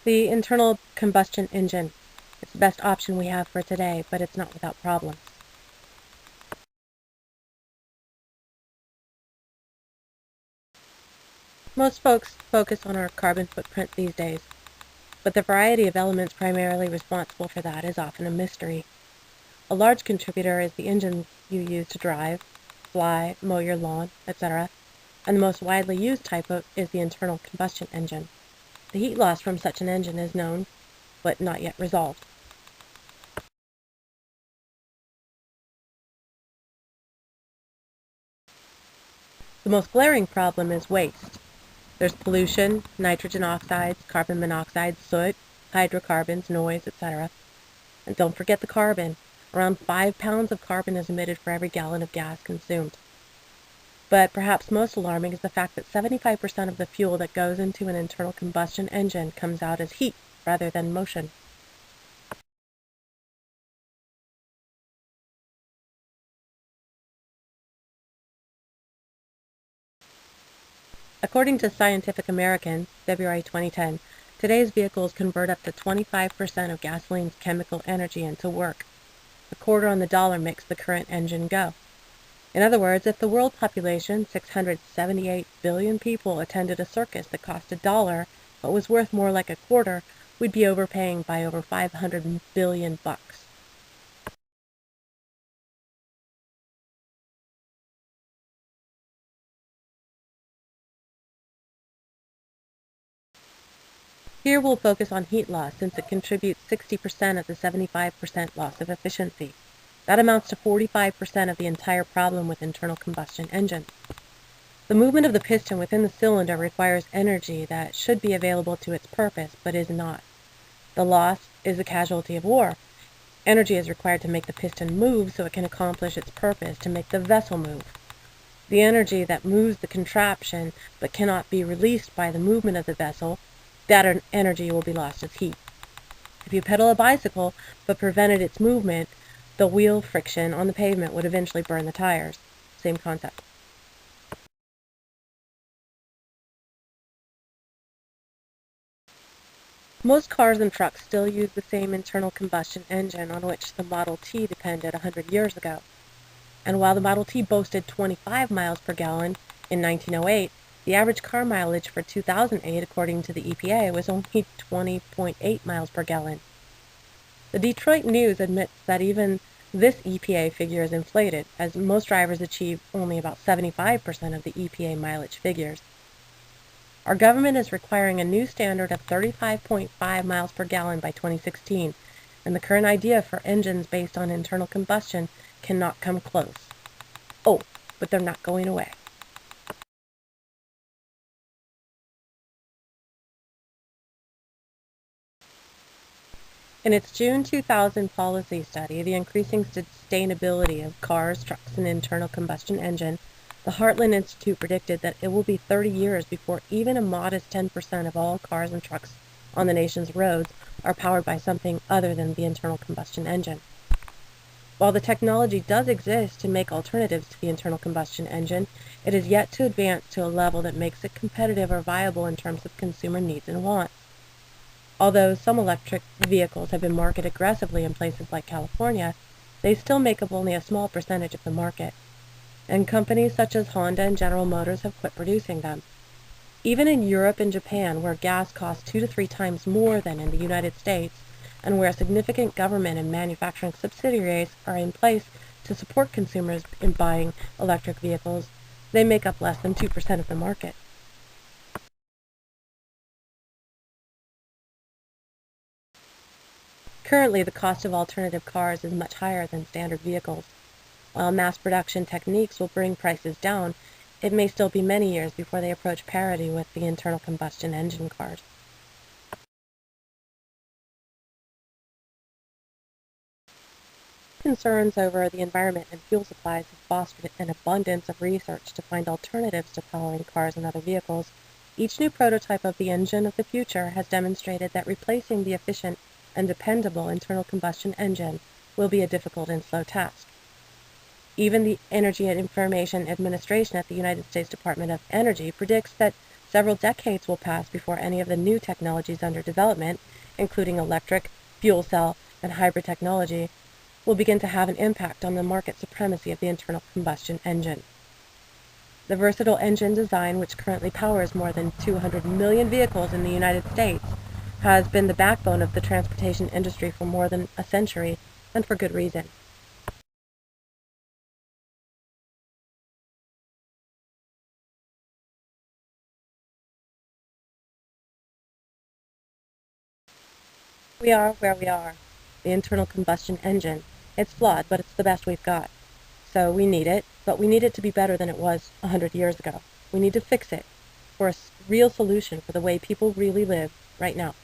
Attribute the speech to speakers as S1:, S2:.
S1: The internal combustion engine. It's the best option we have for today, but it's not without problems. Most folks focus on our carbon footprint these days, but the variety of elements primarily responsible for that is often a mystery. A large contributor is the engine you use to drive, fly, mow your lawn, etc., and the most widely used type is the internal combustion engine. The heat loss from such an engine is known, but not yet resolved. The most glaring problem is waste. There's pollution, nitrogen oxides, carbon monoxide, soot, hydrocarbons, noise, etc. And don't forget the carbon. Around 5 pounds of carbon is emitted for every gallon of gas consumed. But perhaps most alarming is the fact that 75% of the fuel that goes into an internal combustion engine comes out as heat rather than motion. According to Scientific American, February 2010, today's vehicles convert up to 25% of gasoline's chemical energy into work. A quarter on the dollar makes the current engine go. In other words, if the world population, 678 billion people, attended a circus that cost $1 but was worth more like a quarter, we'd be overpaying by over 500 billion bucks. Here we'll focus on heat loss since it contributes 60% of the 75% loss of efficiency. That amounts to 45% of the entire problem with internal combustion engines. The movement of the piston within the cylinder requires energy that should be available to its purpose, but is not. The loss is a casualty of war. Energy is required to make the piston move so it can accomplish its purpose, to make the vessel move. The energy that moves the contraption but cannot be released by the movement of the vessel, that energy will be lost as heat. If you pedal a bicycle but prevented its movement, the wheel friction on the pavement would eventually burn the tires. Same concept. Most cars and trucks still use the same internal combustion engine on which the Model T depended 100 years ago. And while the Model T boasted 25 miles per gallon in 1908, the average car mileage for 2008, according to the EPA, was only 20.8 miles per gallon. The Detroit News admits that even this EPA figure is inflated, as most drivers achieve only about 75% of the EPA mileage figures. Our government is requiring a new standard of 35.5 miles per gallon by 2016, and the current idea for engines based on internal combustion cannot come close. Oh, but they're not going away. In its June 2000 policy study, The Increasing Sustainability of Cars, Trucks, and Internal Combustion Engine, the Heartland Institute predicted that it will be 30 years before even a modest 10% of all cars and trucks on the nation's roads are powered by something other than the internal combustion engine. While the technology does exist to make alternatives to the internal combustion engine, it is yet to advance to a level that makes it competitive or viable in terms of consumer needs and wants. Although some electric vehicles have been marketed aggressively in places like California, they still make up only a small percentage of the market, and companies such as Honda and General Motors have quit producing them. Even in Europe and Japan, where gas costs 2 to 3 times more than in the United States, and where significant government and manufacturing subsidiaries are in place to support consumers in buying electric vehicles, they make up less than 2% of the market. Currently, the cost of alternative cars is much higher than standard vehicles. While mass production techniques will bring prices down, it may still be many years before they approach parity with the internal combustion engine cars. Concerns over the environment and fuel supplies have fostered an abundance of research to find alternatives to powering cars and other vehicles. Each new prototype of the engine of the future has demonstrated that replacing the efficient and dependable internal combustion engine will be a difficult and slow task. Even the Energy and Information Administration at the United States Department of Energy predicts that several decades will pass before any of the new technologies under development, including electric, fuel cell, and hybrid technology, will begin to have an impact on the market supremacy of the internal combustion engine. The versatile engine design, which currently powers more than 200 million vehicles in the United States, has been the backbone of the transportation industry for more than a century, and for good reason. We are where we are. The internal combustion engine. It's flawed, but it's the best we've got. So we need it, but we need it to be better than it was 100 years ago. We need to fix it for a real solution for the way people really live right now.